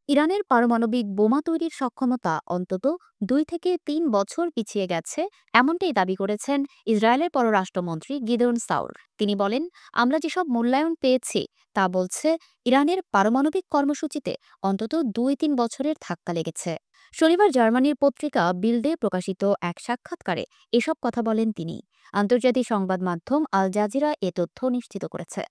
ইরানের পারমাণবিক বোমা তৈরির সক্ষমতা অন্তত 2 থেকে 3 বছর পিছিয়ে গেছে, এমনটাই দাবি করেছেন ইসরায়েলের পররাষ্ট্রমন্ত্রী গিদেওন সাউর। তিনি বলেন, আমরা যেসব মূল্যায়ন পেয়েছি তা বলছে ইরানের পারমাণবিক কর্মসূচিতে অন্তত 2-3 বছরের ধাক্কা লেগেছে। শনিবার জার্মানির পত্রিকা বিল্ডে প্রকাশিত এক সাক্ষাৎকারে এসব কথা বলেন তিনি। আন্তর্জাতিক সংবাদ মাধ্যম আল জাজিরা এ তথ্য নিশ্চিত করেছে।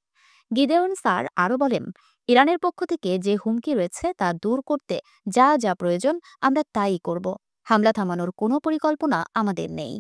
গিদেওন স্যার আরও বলেন, ইরানের পক্ষ থেকে যে হুমকি রয়েছে তা দূর করতে যা যা প্রয়োজন আমরা তাই করব। হামলা থামানোর কোনো পরিকল্পনা আমাদের নেই।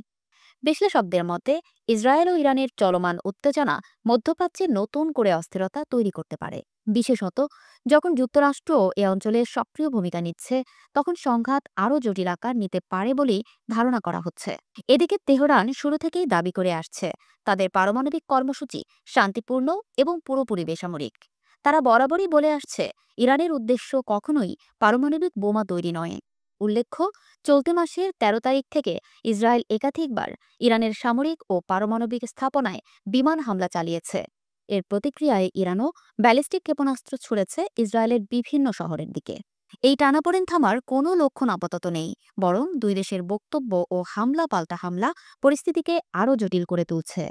বিশ্লেষকদের মতে, ইসরায়েল ও ইরানের চলমান উত্তেজনা মধ্যপ্রাচ্যে নতুন করে অস্থিরতা তৈরি করতে পারে। বিশেষত যখন যুক্তরাষ্ট্র এ অঞ্চলে সক্রিয় ভূমিকা নিচ্ছে, তখন সংঘাত আরও জটিল আকার নিতে পারে বলেই ধারণা করা হচ্ছে। এদিকে তেহরান শুরু থেকেই দাবি করে আসছে তাদের পারমাণবিক কর্মসূচি শান্তিপূর্ণ এবং পুরোপুরি বেসামরিক। তারা বরাবরই বলে আসছে ইরানের উদ্দেশ্য কখনোই পারমাণবিক বোমা তৈরি নয়। উল্লেখ্য, চলতি মাসের 13 তারিখ থেকে ইসরায়েল একাধিকবার ইরানের সামরিক ও পারমাণবিক স্থাপনায় বিমান হামলা চালিয়েছে। এর প্রতিক্রিয়ায় ইরানও ব্যালিস্টিক ক্ষেপণাস্ত্র ছুড়েছে ইসরায়েলের বিভিন্ন শহরের দিকে। এই টানাপোড়েন থামার কোনো লক্ষণ আপাতত নেই, বরং দুই দেশের বক্তব্য ও হামলা পাল্টা হামলা পরিস্থিতিকে আরও জটিল করে তুলছে।